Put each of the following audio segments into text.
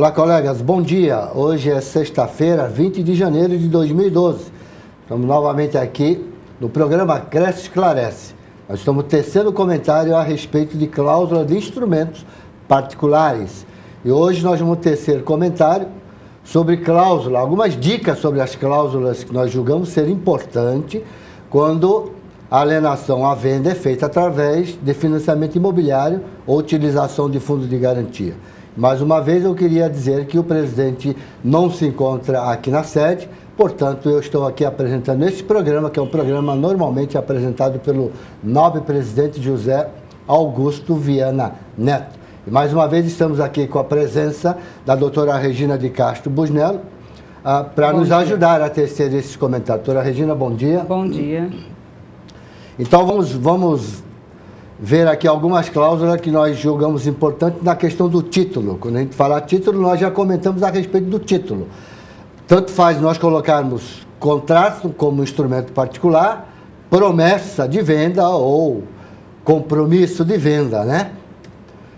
Olá, colegas, bom dia. Hoje é sexta-feira, 20 de janeiro de 2012. Estamos novamente aqui no programa Cresce Esclarece. Nós estamos tecendo comentário a respeito de cláusula de instrumentos particulares. E hoje nós vamos tecer comentário sobre cláusula, algumas dicas sobre as cláusulas que nós julgamos ser importante quando a alienação à venda é feita através de financiamento imobiliário ou utilização de fundo de garantia. Mais uma vez, eu queria dizer que o presidente não se encontra aqui na sede, portanto, eu estou aqui apresentando este programa, que é um programa normalmente apresentado pelo nobre presidente José Augusto Viana Neto. E mais uma vez, estamos aqui com a presença da doutora Regina de Castro Busnello, para nos ajudar a tecer esses comentários. Doutora Regina, bom dia. Bom dia. Então, vamos ver aqui algumas cláusulas que nós julgamos importantes na questão do título. Quando a gente fala título, nós já comentamos a respeito do título. Tanto faz nós colocarmos contrato como instrumento particular, promessa de venda ou compromisso de venda, né?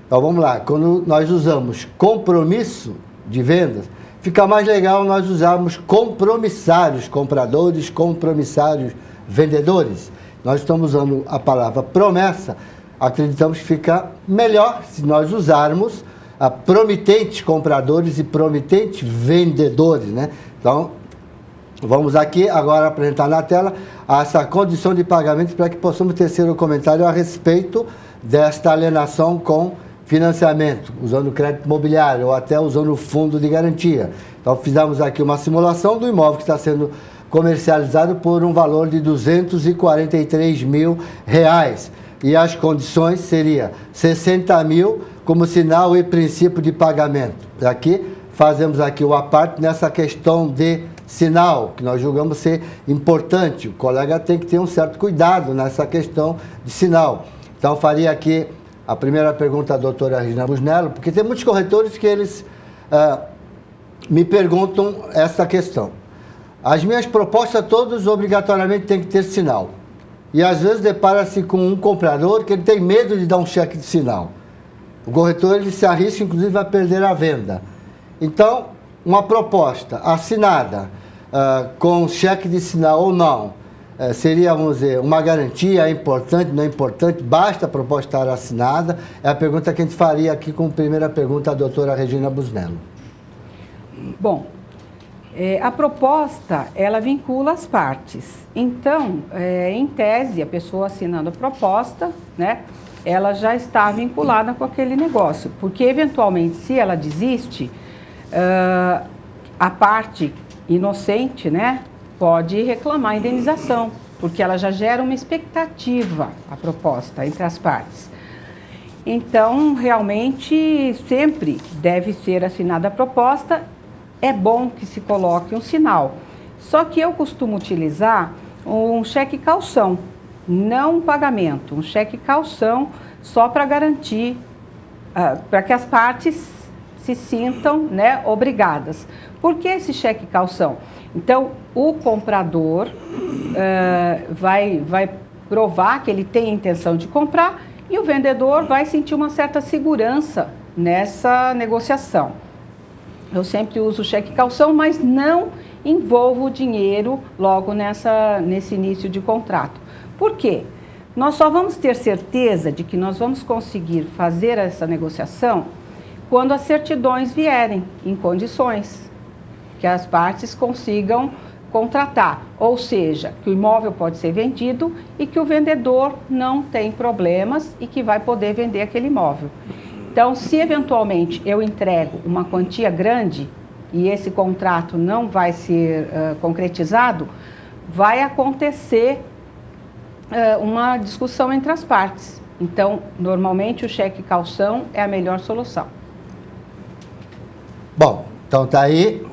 Então vamos lá, quando nós usamos compromisso de vendas, fica mais legal nós usarmos compromissários compradores, compromissários vendedores. Nós estamos usando a palavra promessa, acreditamos que fica melhor se nós usarmos promitentes compradores e promitentes vendedores, né? Então, vamos aqui agora apresentar na tela essa condição de pagamento para que possamos tecer um comentário a respeito desta alienação com financiamento, usando crédito imobiliário ou até usando fundo de garantia. Então, fizemos aqui uma simulação do imóvel que está sendo comercializado por um valor de R$243 mil. E as condições seriam 60 mil como sinal e princípio de pagamento. Aqui, fazemos aqui o aparte nessa questão de sinal, que nós julgamos ser importante. O colega tem que ter um certo cuidado nessa questão de sinal. Então, faria aqui a primeira pergunta à doutora Regina Busnello, porque tem muitos corretores que eles me perguntam essa questão. As minhas propostas todas obrigatoriamente têm que ter sinal. E às vezes depara-se com um comprador que ele tem medo de dar um cheque de sinal. O corretor ele se arrisca, inclusive, a perder a venda. Então, uma proposta assinada com cheque de sinal ou não, seria, vamos dizer, uma garantia, é importante, não é importante, basta a proposta estar assinada? É a pergunta que a gente faria aqui com a primeira pergunta à doutora Regina Busnello. Bom, a proposta, ela vincula as partes. Então, em tese, a pessoa assinando a proposta, né, ela já está vinculada com aquele negócio. Porque, eventualmente, se ela desiste, a parte inocente, né, pode reclamar a indenização, porque ela já gera uma expectativa, a proposta, entre as partes. Então, realmente, sempre deve ser assinada a proposta. É bom que se coloque um sinal. Só que eu costumo utilizar um cheque calção, não um pagamento, um cheque calção só para garantir, para que as partes se sintam, né, obrigadas. Por que esse cheque calção? Então, o comprador vai provar que ele tem a intenção de comprar e o vendedor vai sentir uma certa segurança nessa negociação. Eu sempre uso cheque calção, mas não envolvo o dinheiro logo nesse início de contrato. Por quê? Nós só vamos ter certeza de que nós vamos conseguir fazer essa negociação quando as certidões vierem em condições que as partes consigam contratar. Ou seja, que o imóvel pode ser vendido e que o vendedor não tem problemas e que vai poder vender aquele imóvel. Então, se eventualmente eu entrego uma quantia grande e esse contrato não vai ser concretizado, vai acontecer uma discussão entre as partes. Então, normalmente o cheque calção é a melhor solução. Bom, então tá aí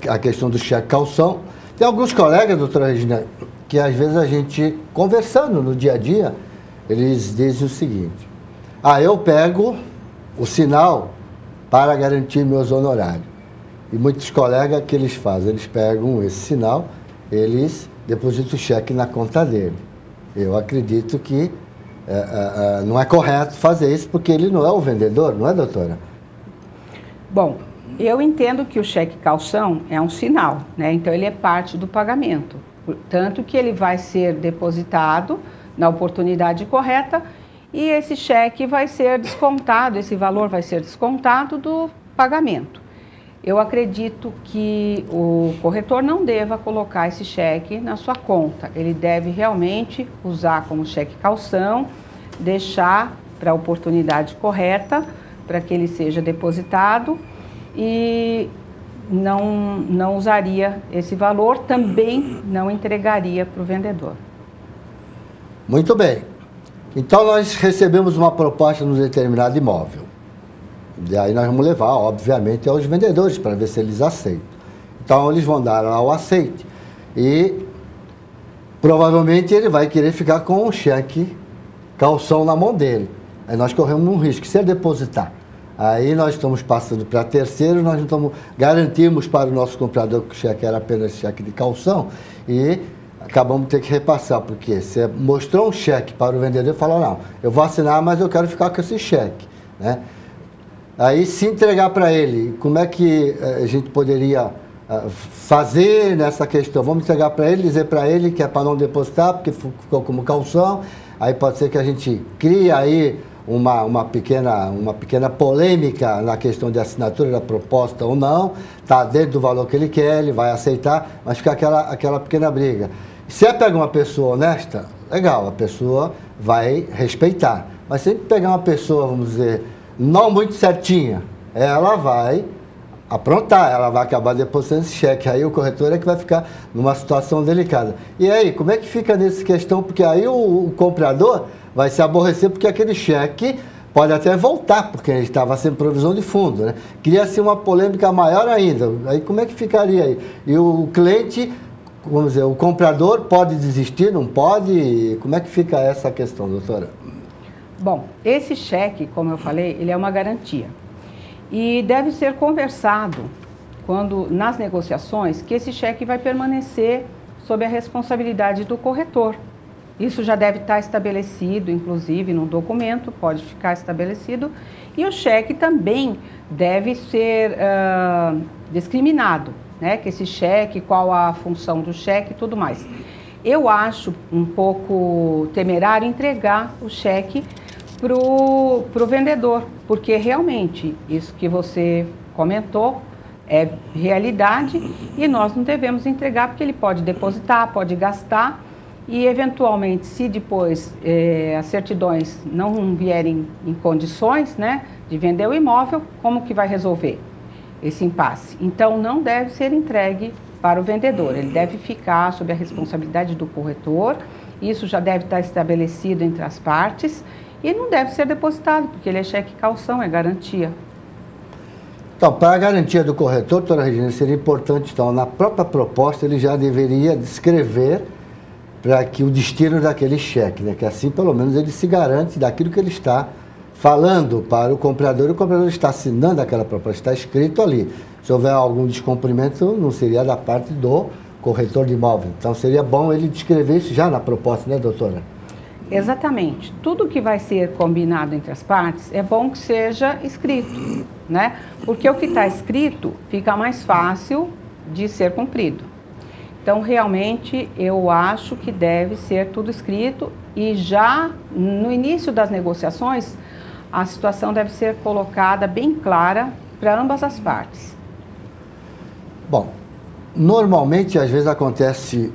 a questão do cheque calção. Tem alguns colegas, doutora Regina, que às vezes a gente, conversando no dia a dia, eles dizem o seguinte: eu pego o sinal para garantir meus honorários. E muitos colegas que eles fazem, eles pegam esse sinal, eles depositam o cheque na conta dele. Eu acredito que não é correto fazer isso, porque ele não é o vendedor, não é, doutora? Bom, Eu entendo que o cheque calção é um sinal, né? Então ele é parte do pagamento, tanto que ele vai ser depositado na oportunidade correta e esse cheque vai ser descontado, esse valor vai ser descontado do pagamento. Eu acredito que o corretor não deva colocar esse cheque na sua conta, ele deve realmente usar como cheque calção, deixar para a oportunidade correta, para que ele seja depositado e não usaria esse valor, também não entregaria para o vendedor. Muito bem. Então nós recebemos uma proposta no determinado imóvel. E aí nós vamos levar, obviamente, aos vendedores para ver se eles aceitam. Então eles vão dar lá o aceite e provavelmente ele vai querer ficar com um cheque calção na mão dele. Aí nós corremos um risco, se ele depositar. Aí nós estamos passando para terceiro, nós não garantimos para o nosso comprador que o cheque era apenas cheque de calção e acabamos de ter que repassar, porque você mostrou um cheque para o vendedor e falou, não, eu vou assinar, mas eu quero ficar com esse cheque, né? Aí se entregar para ele, como é que a gente poderia fazer nessa questão? Vamos entregar para ele, dizer para ele que é para não depositar, porque ficou como calção, aí pode ser que a gente crie aí uma pequena polêmica na questão de assinatura da proposta ou não, está dentro do valor que ele quer, ele vai aceitar, mas fica aquela pequena briga. Se é pegar uma pessoa honesta, legal, a pessoa vai respeitar. Mas se a gente pegar uma pessoa, vamos dizer, não muito certinha, ela vai aprontar, ela vai acabar depositando esse cheque. Aí o corretor é que vai ficar numa situação delicada. E aí, como é que fica nessa questão? Porque aí o comprador vai se aborrecer porque aquele cheque pode até voltar, porque ele estava sem provisão de fundo, né? Cria-se uma polêmica maior ainda. Aí como é que ficaria aí? E o cliente, vamos dizer, o comprador pode desistir, não pode? Como é que fica essa questão, doutora? Bom, esse cheque, como eu falei, ele é uma garantia. E deve ser conversado nas negociações que esse cheque vai permanecer sob a responsabilidade do corretor. Isso já deve estar estabelecido, inclusive, no documento, pode ficar estabelecido. E o cheque também deve ser discriminado, né? Que esse cheque, qual a função do cheque e tudo mais. Eu acho um pouco temerário entregar o cheque para o vendedor, porque realmente isso que você comentou é realidade e nós não devemos entregar porque ele pode depositar, pode gastar e eventualmente se depois as certidões não vierem em condições, né, de vender o imóvel, como que vai resolver esse impasse? Então não deve ser entregue para o vendedor, ele deve ficar sob a responsabilidade do corretor, isso já deve estar estabelecido entre as partes e não deve ser depositado, porque ele é cheque calção, é garantia. Então, para a garantia do corretor, doutora Regina, seria importante, então, na própria proposta, ele já deveria descrever para que o destino daquele cheque, né? Que assim, pelo menos, ele se garante daquilo que ele está falando para o comprador está assinando aquela proposta, está escrito ali. Se houver algum descumprimento, não seria da parte do corretor de imóvel. Então, seria bom ele descrever isso já na proposta, né, doutora? Exatamente. Tudo que vai ser combinado entre as partes é bom que seja escrito, né? Porque o que está escrito fica mais fácil de ser cumprido. Então, realmente, eu acho que deve ser tudo escrito e já no início das negociações, a situação deve ser colocada bem clara para ambas as partes. Bom, normalmente, às vezes acontece...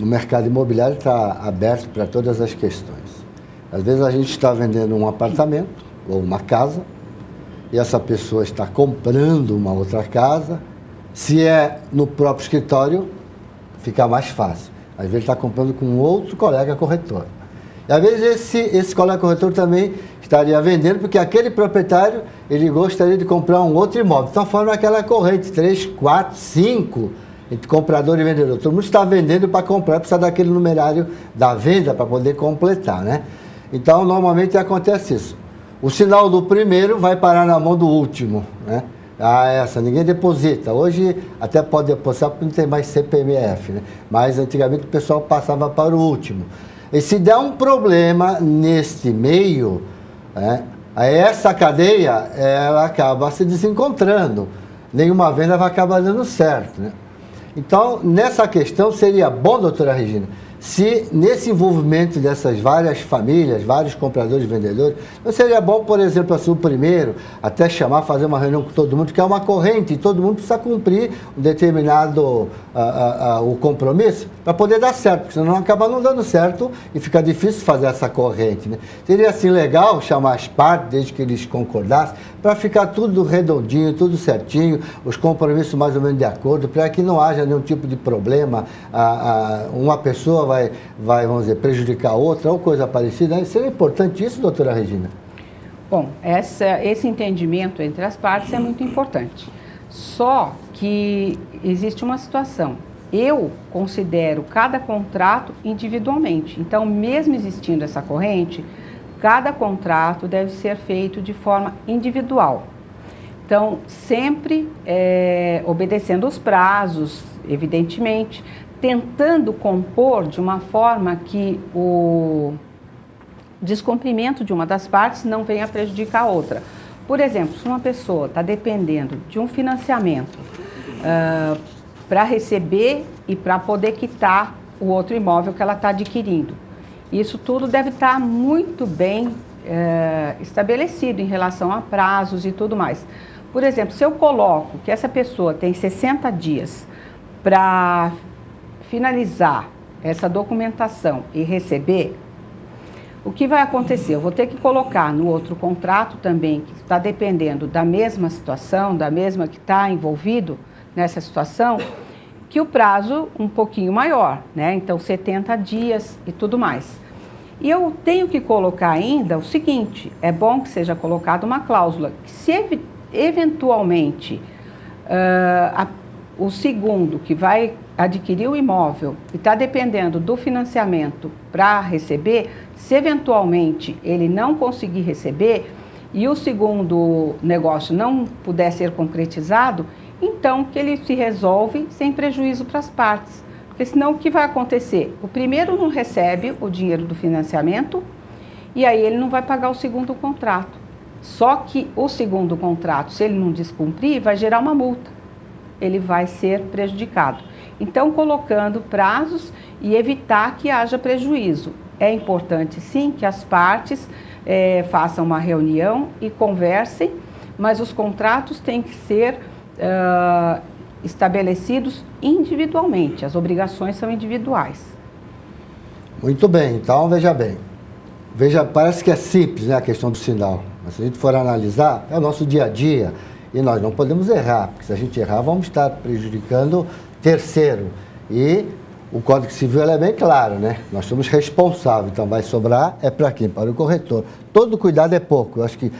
O mercado imobiliário está aberto para todas as questões. Às vezes a gente está vendendo um apartamento ou uma casa e essa pessoa está comprando uma outra casa. Se é no próprio escritório, fica mais fácil. Às vezes ele está comprando com outro colega corretor. E às vezes esse colega corretor também estaria vendendo porque aquele proprietário ele gostaria de comprar um outro imóvel. Então forma aquela corrente, 3, 4, 5... entre comprador e vendedor. Todo mundo está vendendo para comprar, precisa daquele numerário da venda para poder completar, né? Então, normalmente acontece isso. O sinal do primeiro vai parar na mão do último, né? Ninguém deposita. Hoje até pode depositar porque não tem mais CPMF, né? Mas antigamente o pessoal passava para o último. E se der um problema neste meio, né, Aí essa cadeia, ela acaba se desencontrando. Nenhuma venda vai acabar dando certo, né? Então, nessa questão, seria bom, doutora Regina, se nesse envolvimento dessas várias famílias, vários compradores e vendedores, não seria bom, por exemplo, assim, o primeiro, até chamar, fazer uma reunião com todo mundo, que é uma corrente, e todo mundo precisa cumprir um determinado o compromisso para poder dar certo, porque senão acaba não dando certo e fica difícil fazer essa corrente, né? Seria, assim, legal chamar as partes, desde que eles concordassem, para ficar tudo redondinho, tudo certinho, os compromissos mais ou menos de acordo, para que não haja nenhum tipo de problema, uma pessoa vai, vamos dizer, prejudicar a outra ou coisa parecida. Seria importante isso, doutora Regina? Bom, esse entendimento entre as partes é muito importante. Só que existe uma situação. Eu considero cada contrato individualmente. Então, mesmo existindo essa corrente, cada contrato deve ser feito de forma individual. Então, sempre obedecendo os prazos, evidentemente, tentando compor de uma forma que o descumprimento de uma das partes não venha prejudicar a outra. Por exemplo, se uma pessoa está dependendo de um financiamento para receber e para poder quitar o outro imóvel que ela está adquirindo, isso tudo deve estar muito bem estabelecido em relação a prazos e tudo mais. Por exemplo, se eu coloco que essa pessoa tem 60 dias para finalizar essa documentação e receber, o que vai acontecer? Eu vou ter que colocar no outro contrato também, que está dependendo da mesma situação, da mesma que está envolvido nessa situação, que o prazo um pouquinho maior, né? Então, 70 dias e tudo mais. E eu tenho que colocar ainda o seguinte, é bom que seja colocada uma cláusula, que se eventualmente o segundo que vai adquirir o imóvel e está dependendo do financiamento para receber, se eventualmente ele não conseguir receber e o segundo negócio não puder ser concretizado, então que ele se resolve sem prejuízo para as partes. Porque senão o que vai acontecer? O primeiro não recebe o dinheiro do financiamento e aí ele não vai pagar o segundo contrato. Só que o segundo contrato, se ele não descumprir, vai gerar uma multa. Ele vai ser prejudicado. Então, colocando prazos e evitar que haja prejuízo. É importante, sim, que as partes façam uma reunião e conversem, mas os contratos têm que ser estabelecidos individualmente. As obrigações são individuais. Muito bem, então veja bem. Parece que é simples, né, a questão do sinal. Mas se a gente for analisar, é o nosso dia a dia e nós não podemos errar, porque se a gente errar, vamos estar prejudicando terceiro. E o Código Civil é bem claro, né? Nós somos responsáveis, então vai sobrar é para quem? Para o corretor. Todo cuidado é pouco. Eu acho que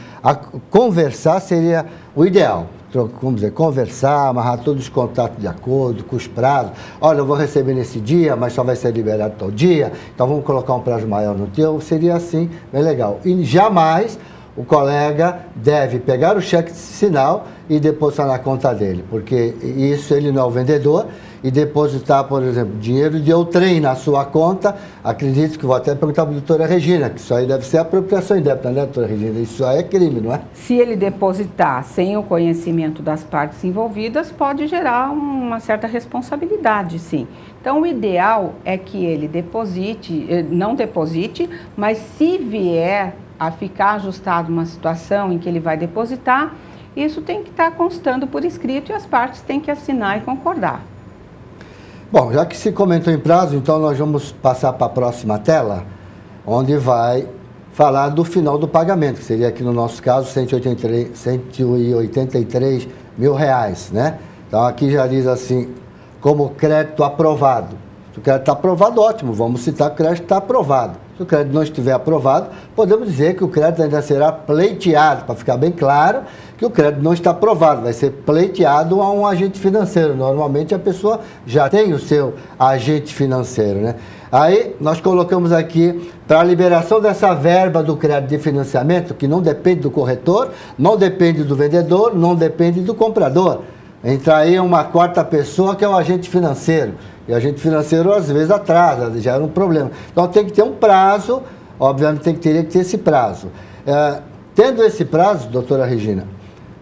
conversar seria o ideal. Vamos dizer, conversar, amarrar todos os contatos de acordo, com os prazos. Olha, eu vou receber nesse dia, mas só vai ser liberado tal dia, então vamos colocar um prazo maior no teu. Seria assim, bem legal. E jamais o colega deve pegar o cheque de sinal e depositar na conta dele, porque isso ele não é o vendedor, e depositar, por exemplo, dinheiro de outrem na sua conta, acredito que vou até perguntar para a doutora Regina, que isso aí deve ser apropriação indébita, né, doutora Regina? Isso aí é crime, não é? Se ele depositar sem o conhecimento das partes envolvidas, pode gerar uma certa responsabilidade, sim. Então, o ideal é que ele não deposite, mas se vier a ficar ajustado uma situação em que ele vai depositar, isso tem que estar constando por escrito e as partes têm que assinar e concordar. Bom, já que se comentou em prazo, então nós vamos passar para a próxima tela, onde vai falar do final do pagamento, que seria aqui no nosso caso R$183 mil, né? Então aqui já diz assim, como crédito aprovado. Se o crédito está aprovado, ótimo, vamos citar que o crédito está aprovado. Se o crédito não estiver aprovado, podemos dizer que o crédito ainda será pleiteado, para ficar bem claro que o crédito não está aprovado, vai ser pleiteado a um agente financeiro. Normalmente a pessoa já tem o seu agente financeiro, né? Aí nós colocamos aqui, para a liberação dessa verba do crédito de financiamento, que não depende do corretor, não depende do vendedor, não depende do comprador. Entra aí uma quarta pessoa que é o agente financeiro. E o agente financeiro às vezes atrasa, já era um problema. Então tem que ter um prazo, obviamente teria que ter esse prazo. tendo esse prazo, doutora Regina,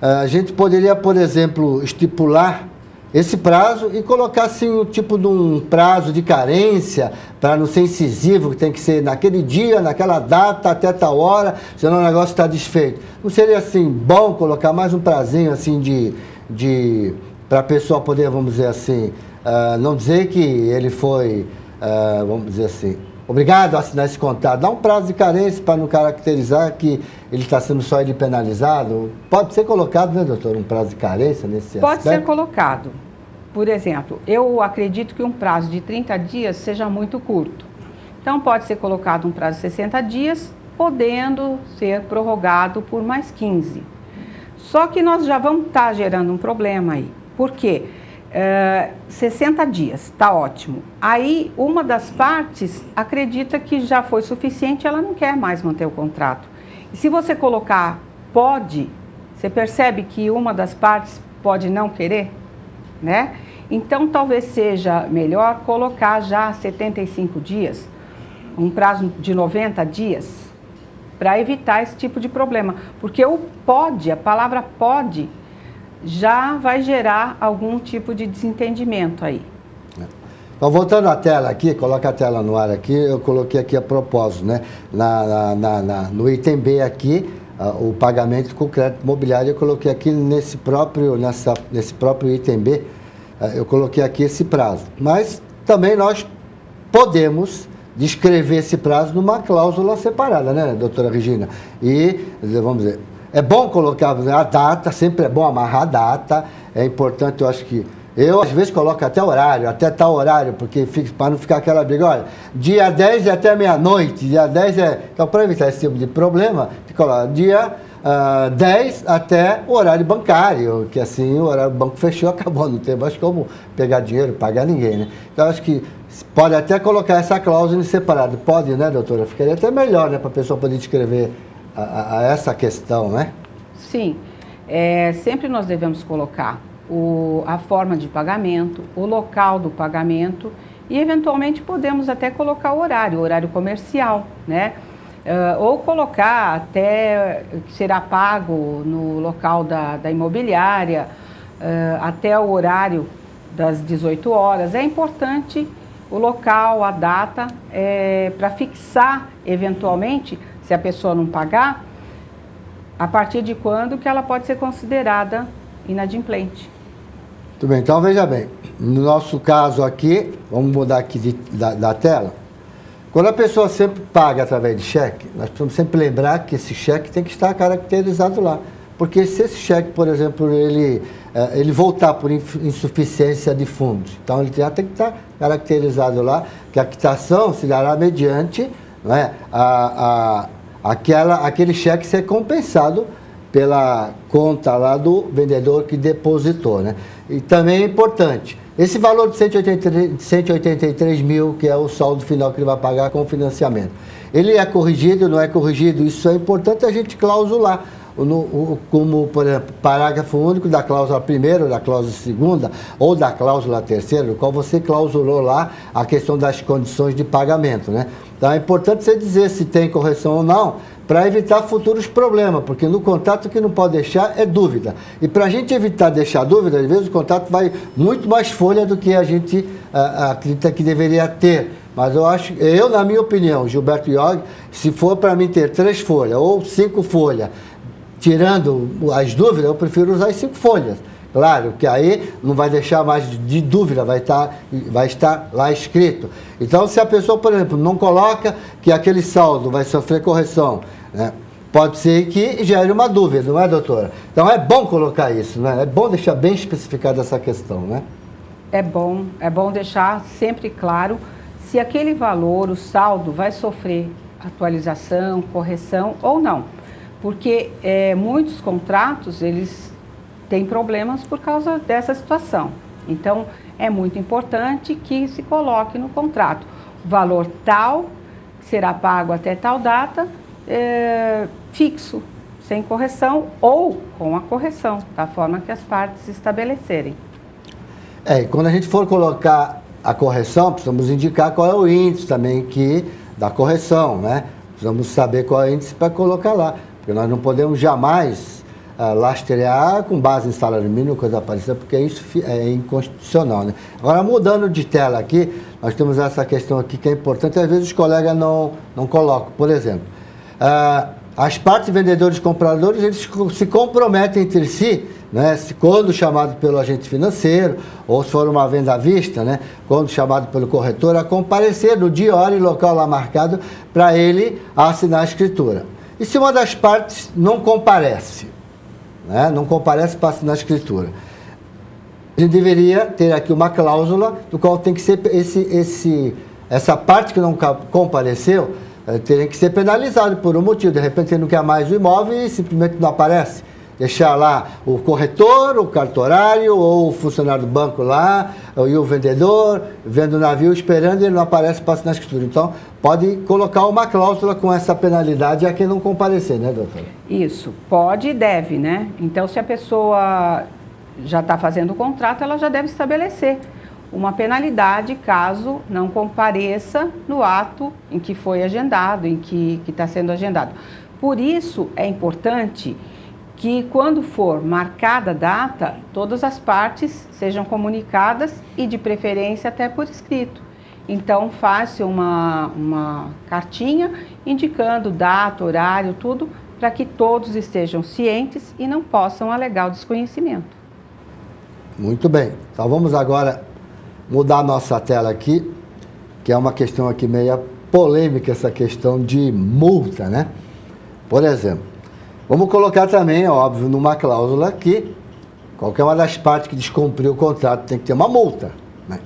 a gente poderia, por exemplo, estipular esse prazo e colocar assim o tipo de um prazo de carência para não ser incisivo, que tem que ser naquele dia, naquela data, até tal hora, senão o negócio está desfeito. Não seria assim bom colocar mais um prazinho assim para a pessoa poder, vamos dizer assim, não dizer que ele foi, vamos dizer assim, obrigado a assinar esse contrato. Dá um prazo de carência para não caracterizar que ele está sendo só ele penalizado. Pode ser colocado, né, doutor, um prazo de carência nesse aspecto? Pode ser colocado. Por exemplo, eu acredito que um prazo de 30 dias seja muito curto. Então, pode ser colocado um prazo de 60 dias, podendo ser prorrogado por mais 15. Só que nós já vamos estar gerando um problema aí. Por quê? 60 dias, está ótimo. Aí, uma das partes acredita que já foi suficiente, ela não quer mais manter o contrato. E se você colocar pode, você percebe que uma das partes pode não querer, né? Então, talvez seja melhor colocar já 75 dias, um prazo de 90 dias, para evitar esse tipo de problema. Porque o pode, a palavra pode, já vai gerar algum tipo de desentendimento aí. Então, voltando à tela aqui, coloca a tela no ar aqui, eu coloquei aqui a propósito, né? No item B aqui, o pagamento com crédito imobiliário, eu coloquei aqui nesse próprio item B, eu coloquei aqui esse prazo. Mas também nós podemos descrever esse prazo numa cláusula separada, né, doutora Regina? E, vamos dizer, é bom colocar a data, sempre é bom amarrar a data, é importante, eu acho que... Eu, às vezes, coloco até horário, até tal horário, porque para não ficar aquela briga, olha, dia 10 é até meia-noite, dia 10 é... Então, para evitar esse tipo de problema, coloca dia 10 até o horário bancário, que assim, o horário do banco fechou, acabou, não tem mais como pegar dinheiro, pagar ninguém, né? Então, acho que pode até colocar essa cláusula em separado. Pode, né, doutora? Ficaria até melhor, né, para a pessoa poder descrever a essa questão, né? Sim, sempre nós devemos colocar a forma de pagamento, o local do pagamento e, eventualmente, podemos até colocar o horário comercial, né? Ou colocar até que será pago no local da imobiliária, até o horário das 18 horas. É importante o local, a data, para fixar, eventualmente, se a pessoa não pagar, a partir de quando que ela pode ser considerada inadimplente. Muito bem, então veja bem, no nosso caso aqui, vamos mudar aqui da tela, quando a pessoa sempre paga através de cheque, nós precisamos sempre lembrar que esse cheque tem que estar caracterizado lá, porque se esse cheque, por exemplo, ele voltar por insuficiência de fundos, então ele já tem que estar caracterizado lá, que a quitação se dará mediante, não é, aquele cheque ser compensado pela conta lá do vendedor que depositou, né? E também é importante, esse valor de 183 mil, que é o saldo final que ele vai pagar com o financiamento, ele é corrigido, não é corrigido? Isso é importante a gente clausular, como, por exemplo, parágrafo único da cláusula primeira, da cláusula segunda, ou da cláusula terceira, no qual você clausulou lá a questão das condições de pagamento, né? Então é importante você dizer se tem correção ou não, para evitar futuros problemas, porque no contrato o que não pode deixar é dúvida. E para a gente evitar deixar dúvida, às vezes o contrato vai muito mais folha do que a gente acredita que deveria ter. Mas eu, na minha opinião, Gilberto Iog, se for para mim ter 3 folhas ou 5 folhas, tirando as dúvidas, eu prefiro usar as 5 folhas. Claro que aí não vai deixar mais de dúvida, vai estar lá escrito. Então, se a pessoa, por exemplo, não coloca que aquele saldo vai sofrer correção, né, pode ser que gere uma dúvida, não é, doutora? Então, é bom colocar isso, né? É bom deixar bem especificada essa questão, né? É bom deixar sempre claro se aquele valor, o saldo, vai sofrer atualização, correção ou não. Porque muitos contratos, eles têm problemas por causa dessa situação. Então, é muito importante que se coloque no contrato o valor tal, que será pago até tal data, fixo, sem correção ou com a correção, da forma que as partes estabelecerem. E quando a gente for colocar a correção, precisamos indicar qual é o índice também da correção, né? Precisamos saber qual é o índice para colocar lá. Porque nós não podemos jamais lastrear com base em salário mínimo, coisa parecida, porque isso é inconstitucional, né? Agora, mudando de tela aqui, nós temos essa questão aqui que é importante, às vezes os colegas não colocam. Por exemplo, as partes vendedores e compradores, eles se comprometem entre si, né, quando chamado pelo agente financeiro, ou se for uma venda à vista, né, quando chamado pelo corretor, a comparecer no dia, hora e local lá marcado para ele assinar a escritura. E se uma das partes não comparece, né, não comparece para assinar a escritura, a gente deveria ter aqui uma cláusula do qual tem que ser essa parte que não compareceu, teria que ser penalizado por um motivo. De repente ele não quer mais o imóvel e simplesmente não aparece. Deixar lá o corretor, o cartorário ou o funcionário do banco lá, e o vendedor, vendo o navio esperando e ele não aparece para assinar a escritura. Então, pode colocar uma cláusula com essa penalidade a quem não comparecer, né, doutora? Isso, pode e deve, né? Então, se a pessoa já está fazendo o contrato, ela já deve estabelecer uma penalidade caso não compareça no ato em que foi agendado, em que está sendo agendado. Por isso, é importante que quando for marcada a data, todas as partes sejam comunicadas e de preferência até por escrito. Então, faça uma cartinha indicando data, horário, tudo, para que todos estejam cientes e não possam alegar o desconhecimento. Muito bem. Então, vamos agora mudar a nossa tela aqui, que é uma questão aqui meio polêmica, essa questão de multa, né? Por exemplo, vamos colocar também, óbvio, numa cláusula que qualquer uma das partes que descumpriu o contrato tem que ter uma multa, né?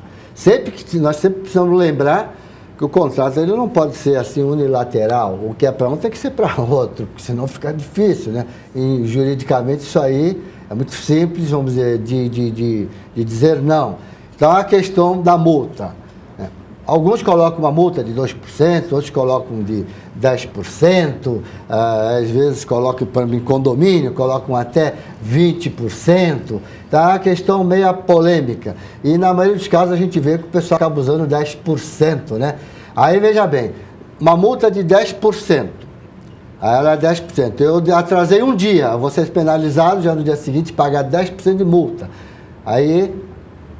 Nós sempre precisamos lembrar que o contrato ele não pode ser assim unilateral, o que é para um tem que ser para outro, porque senão fica difícil, né? E juridicamente isso aí é muito simples, vamos dizer, de dizer não. Então, a questão da multa. Né? Alguns colocam uma multa de 2%, outros colocam de 10%, às vezes colocam em condomínio, colocam até 20%. Tá? É uma questão meio polêmica. E, na maioria dos casos, a gente vê que o pessoal acaba usando 10%. Né? Aí, veja bem, uma multa de 10%. Aí ela é 10%. Eu atrasei um dia, eu vou ser penalizado já no dia seguinte, pagar 10% de multa. Aí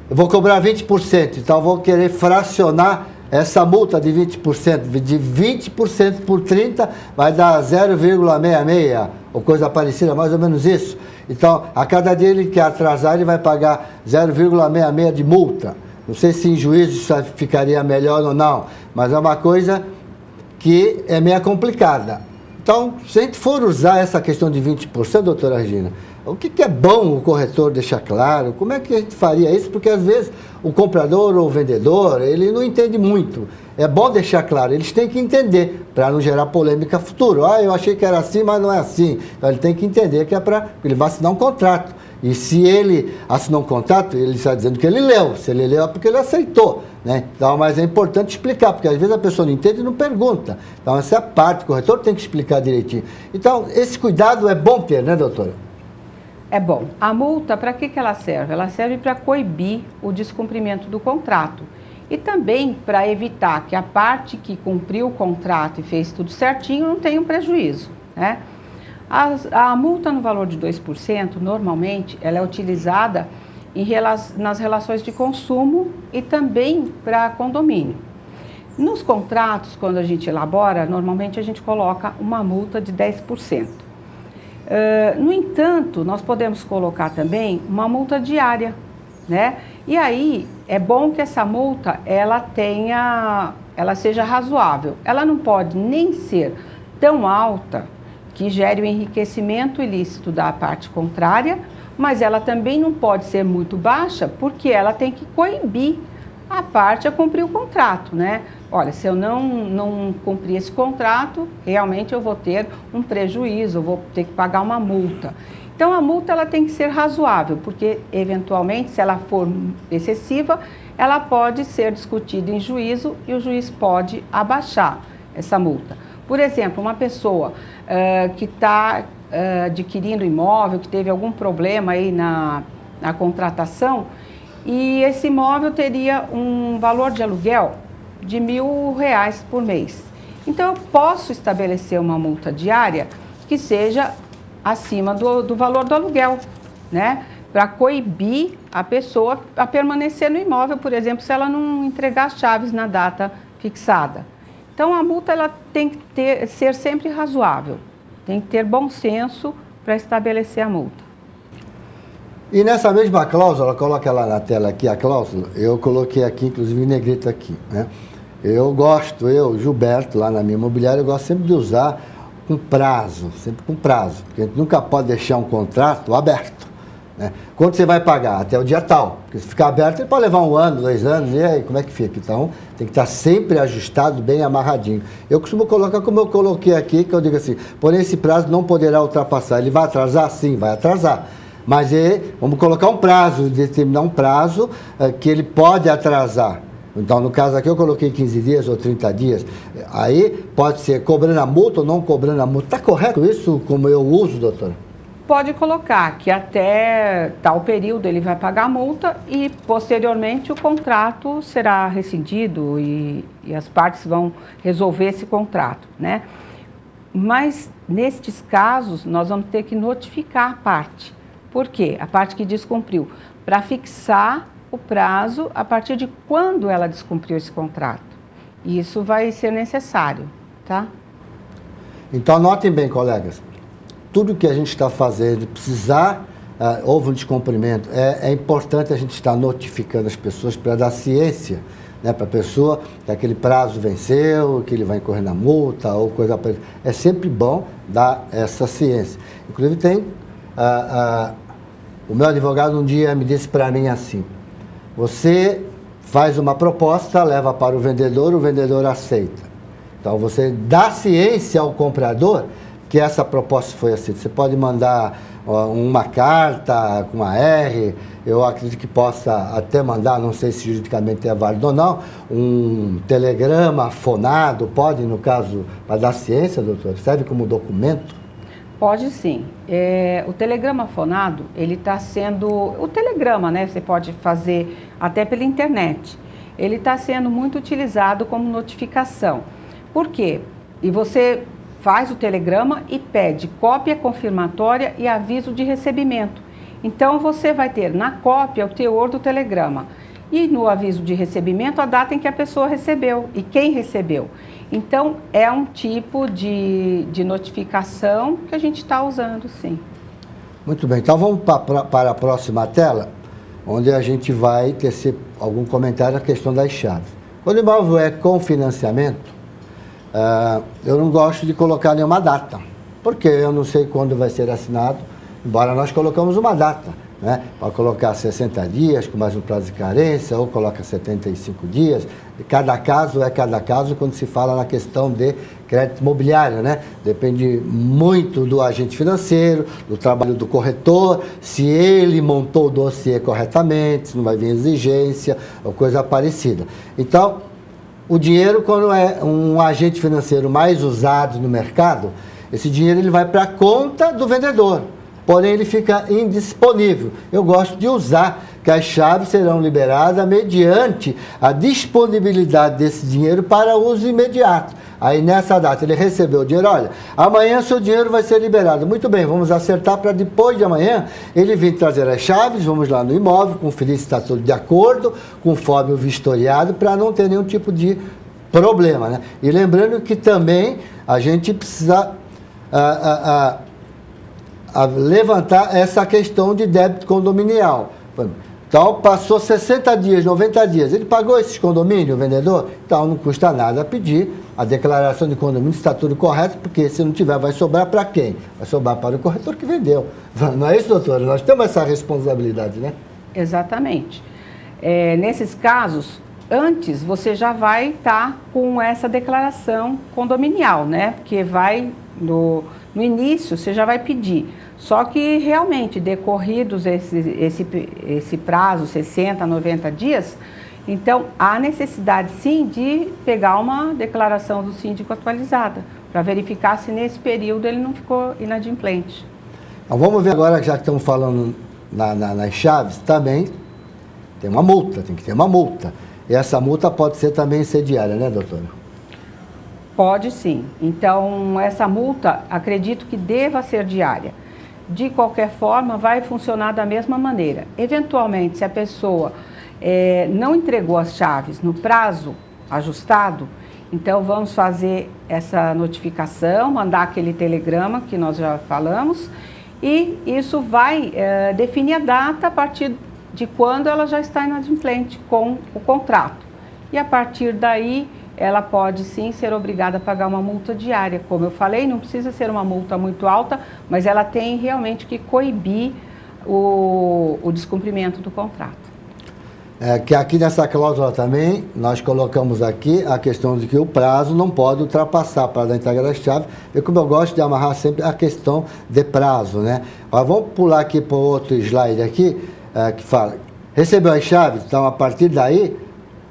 eu vou cobrar 20%, então eu vou querer fracionar essa multa de 20%. De 20% por 30% vai dar 0,66, ou coisa parecida, mais ou menos isso. Então, a cada dia ele quer atrasar, ele vai pagar 0,66 de multa. Não sei se em juízo isso ficaria melhor ou não, mas é uma coisa que é meio complicada. Então, se a gente for usar essa questão de 20%, doutora Regina, o que é bom o corretor deixar claro? Como é que a gente faria isso? Porque às vezes o comprador ou o vendedor, ele não entende muito. É bom deixar claro, eles têm que entender, para não gerar polêmica futuro. Eu achei que era assim, mas não é assim. Então ele tem que entender que é para ele vai assinar um contrato. E se ele assinou um contrato, ele está dizendo que ele leu. Se ele leu é porque ele aceitou, né? Então, mas é importante explicar, porque às vezes a pessoa não entende e não pergunta. Então, essa é a parte, o corretor tem que explicar direitinho. Então, esse cuidado é bom ter, né, doutora? É bom. A multa, para que ela serve? Ela serve para coibir o descumprimento do contrato. E também para evitar que a parte que cumpriu o contrato e fez tudo certinho não tenha um prejuízo, né? A multa no valor de 2%, normalmente, ela é utilizada nas relações de consumo e também para condomínio. Nos contratos, quando a gente elabora, normalmente a gente coloca uma multa de 10%. No entanto, nós podemos colocar também uma multa diária, né? E aí, é bom que essa multa, ela seja razoável. Ela não pode nem ser tão alta que gere o enriquecimento ilícito da parte contrária, mas ela também não pode ser muito baixa, porque ela tem que coibir a parte a cumprir o contrato, né? Olha, se eu não cumprir esse contrato, realmente eu vou ter um prejuízo, eu vou ter que pagar uma multa. Então, a multa ela tem que ser razoável, porque, eventualmente, se ela for excessiva, ela pode ser discutida em juízo e o juiz pode abaixar essa multa. Por exemplo, uma pessoa que está adquirindo imóvel, que teve algum problema aí na contratação, e esse imóvel teria um valor de aluguel de R$ 1.000 por mês. Então, eu posso estabelecer uma multa diária que seja acima do valor do aluguel, né? Para coibir a pessoa a permanecer no imóvel, por exemplo, se ela não entregar as chaves na data fixada. Então, a multa ela tem que ser sempre razoável, tem que ter bom senso para estabelecer a multa. E nessa mesma cláusula, coloca lá na tela aqui a cláusula, eu coloquei aqui, inclusive em negrito aqui, né? Eu, Gilberto, lá na minha imobiliária, eu gosto sempre de usar com prazo, sempre com prazo, porque a gente nunca pode deixar um contrato aberto, né? Quando você vai pagar? Até o dia tal, porque se ficar aberto, ele pode levar 1 ano, 2 anos, e aí, como é que fica? Então, tem que estar sempre ajustado, bem amarradinho. Eu costumo colocar como eu coloquei aqui, que eu digo assim, porém esse prazo não poderá ultrapassar. Ele vai atrasar? Sim, vai atrasar. Mas vamos colocar um prazo, determinar um prazo que ele pode atrasar. Então, no caso aqui, eu coloquei 15 dias ou 30 dias. Aí, pode ser cobrando a multa ou não cobrando a multa. Está correto isso, como eu uso, doutora? Pode colocar que até tal período ele vai pagar a multa e, posteriormente, o contrato será rescindido e as partes vão resolver esse contrato, né? Mas, nestes casos, nós vamos ter que notificar a parte. Por quê? A parte que descumpriu, para fixar o prazo a partir de quando ela descumpriu esse contrato. E isso vai ser necessário, tá? Então, anotem bem, colegas. Tudo que a gente está fazendo, precisar, houve um descumprimento, é importante a gente estar notificando as pessoas para dar ciência, né, para a pessoa que aquele prazo venceu, que ele vai incorrer na multa ou coisa parecida. É sempre bom dar essa ciência. Inclusive, tem... o meu advogado um dia me disse para mim assim, você faz uma proposta, leva para o vendedor aceita. Então, você dá ciência ao comprador que essa proposta foi aceita. Você pode mandar uma carta com uma R, eu acredito que possa até mandar, não sei se juridicamente é válido ou não, um telegrama fonado, pode, no caso, para dar ciência, doutor? Serve como documento? Pode sim. O telegrama fonado, ele está sendo... O telegrama, né, você pode fazer até pela internet. Ele está sendo muito utilizado como notificação. Por quê? E você faz o telegrama e pede cópia confirmatória e aviso de recebimento. Então, você vai ter na cópia o teor do telegrama e no aviso de recebimento a data em que a pessoa recebeu e quem recebeu. Então, é um tipo de notificação que a gente está usando, sim. Muito bem. Então, vamos para a próxima tela, onde a gente vai tecer algum comentário na questão das chaves. Quando o imóvel é com financiamento, eu não gosto de colocar nenhuma data, porque eu não sei quando vai ser assinado, embora nós colocamos uma data, né? Pode colocar 60 dias, com mais um prazo de carência, ou coloca 75 dias. E cada caso é cada caso quando se fala na questão de crédito imobiliário, né? Depende muito do agente financeiro, do trabalho do corretor, se ele montou o dossiê corretamente, se não vai vir exigência ou coisa parecida. Então, o dinheiro, quando é um agente financeiro mais usado no mercado, esse dinheiro ele vai para a conta do vendedor, porém ele fica indisponível. Eu gosto de usar que as chaves serão liberadas mediante a disponibilidade desse dinheiro para uso imediato. Aí nessa data ele recebeu o dinheiro, olha, amanhã seu dinheiro vai ser liberado. Muito bem, vamos acertar para depois de amanhã ele vir trazer as chaves, vamos lá no imóvel, conferir se está tudo de acordo, conforme o vistoriado, para não ter nenhum tipo de problema, né? E lembrando que também a gente precisa levantar essa questão de débito condominial. Então, passou 60 dias, 90 dias, ele pagou esses condomínios, o vendedor? Então, não custa nada pedir a declaração de condomínio, se está tudo correto, porque se não tiver, vai sobrar para quem? Vai sobrar para o corretor que vendeu. Não é isso, doutora? Nós temos essa responsabilidade, né? Exatamente. Nesses casos, antes você já vai estar com essa declaração condominial, né? Porque vai, no início, você já vai pedir. Só que, realmente, decorridos esse prazo, 60, 90 dias, então, há necessidade, sim, de pegar uma declaração do síndico atualizada, para verificar se nesse período ele não ficou inadimplente. Então, vamos ver agora, já que estamos falando nas chaves, também tem uma multa, tem que ter uma multa. E essa multa pode ser também incendiária, né, doutora? Pode sim. Então, essa multa, acredito que deva ser diária. De qualquer forma, vai funcionar da mesma maneira. Eventualmente, se a pessoa não entregou as chaves no prazo ajustado, então vamos fazer essa notificação, mandar aquele telegrama que nós já falamos, e isso vai definir a data a partir de quando ela já está inadimplente com o contrato. E a partir daí, ela pode sim ser obrigada a pagar uma multa diária. Como eu falei, não precisa ser uma multa muito alta, mas ela tem realmente que coibir o descumprimento do contrato. Que aqui nessa cláusula também, nós colocamos aqui a questão de que o prazo não pode ultrapassar para a entrega das chaves. E como eu gosto de amarrar sempre a questão de prazo, né? Mas vamos pular aqui para o outro slide aqui, que fala, recebeu as chaves, então a partir daí,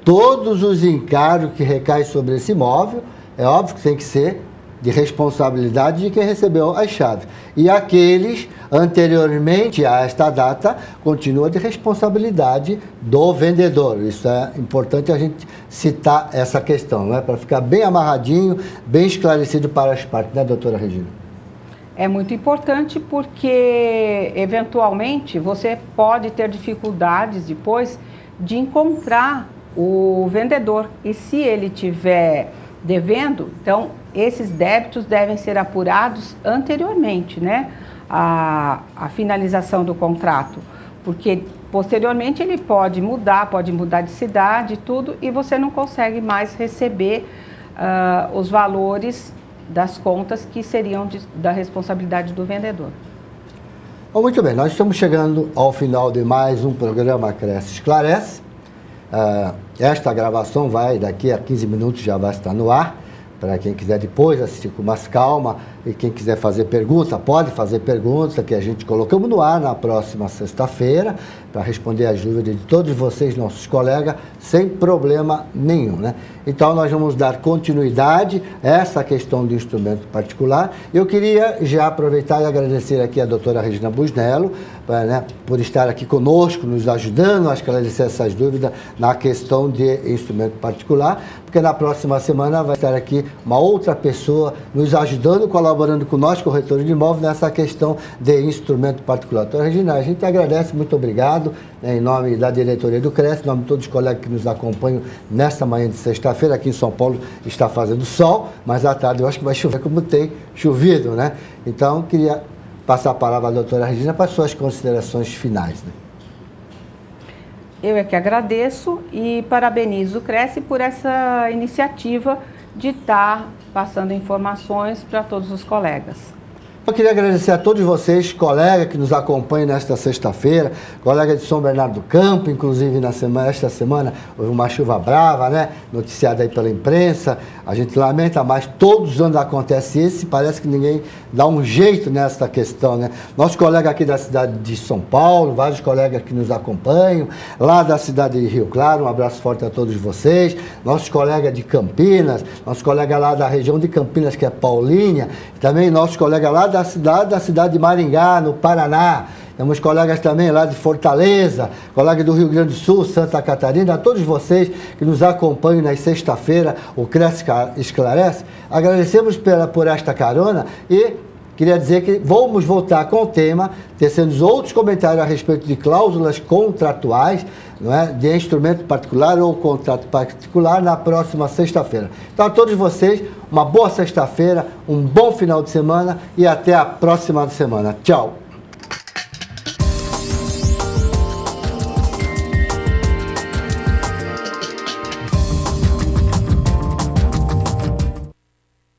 todos os encargos que recaem sobre esse imóvel, é óbvio que tem que ser de responsabilidade de quem recebeu as chaves. E aqueles anteriormente a esta data, continua de responsabilidade do vendedor. Isso é importante a gente citar essa questão, né? Para ficar bem amarradinho, bem esclarecido para as partes, né, doutora Regina? É muito importante porque, eventualmente, você pode ter dificuldades depois de encontrar o vendedor. E se ele estiver devendo, então esses débitos devem ser apurados anteriormente, né? A finalização do contrato, porque posteriormente ele pode mudar de cidade, tudo, e você não consegue mais receber os valores das contas que seriam da responsabilidade do vendedor. Bom, muito bem, nós estamos chegando ao final de mais um programa Cresce Esclarece. Esta gravação vai, daqui a 15 minutos já vai estar no ar, para quem quiser depois assistir com mais calma, e quem quiser fazer pergunta, pode fazer pergunta, que a gente colocamos no ar na próxima sexta-feira, para responder as dúvidas de todos vocês, nossos colegas, sem problema nenhum, né? Então, nós vamos dar continuidade a essa questão do instrumento particular. Eu queria já aproveitar e agradecer aqui a doutora Regina Busnello, né, por estar aqui conosco, nos ajudando a esclarecer essas dúvidas na questão de instrumento particular, porque na próxima semana vai estar aqui uma outra pessoa nos ajudando, colaborando com nós, corretores de imóveis, nessa questão de instrumento particular. Doutora Regina, a gente agradece, muito obrigado, né, em nome da diretoria do Cresce, em nome de todos os colegas que nos acompanham nesta manhã de sexta-feira. Aqui em São Paulo está fazendo sol, mas à tarde eu acho que vai chover como tem chovido, né? Então, queria passar a palavra à doutora Regina para suas considerações finais, né? Eu é que agradeço e parabenizo o Cresce por essa iniciativa de estar passando informações para todos os colegas. Eu queria agradecer a todos vocês, colegas que nos acompanham nesta sexta-feira, colega de São Bernardo do Campo, inclusive esta semana houve uma chuva brava, né? Noticiada aí pela imprensa. A gente lamenta, mas todos os anos acontece isso e parece que ninguém dá um jeito nessa questão, né? Nossos colegas aqui da cidade de São Paulo, vários colegas que nos acompanham, lá da cidade de Rio Claro, um abraço forte a todos vocês, nossos colegas de Campinas, nossos colegas lá da região de Campinas, que é Paulinha, e também nossos colegas lá da cidade de Maringá, no Paraná. Temos colegas também lá de Fortaleza, colegas do Rio Grande do Sul, Santa Catarina, a todos vocês que nos acompanham nas sexta-feira, o Cresce Esclarece. Agradecemos por esta carona e queria dizer que vamos voltar com o tema, tecendo outros comentários a respeito de cláusulas contratuais, não é? De instrumento particular ou contrato particular na próxima sexta-feira. Então, a todos vocês, uma boa sexta-feira, um bom final de semana e até a próxima semana. Tchau!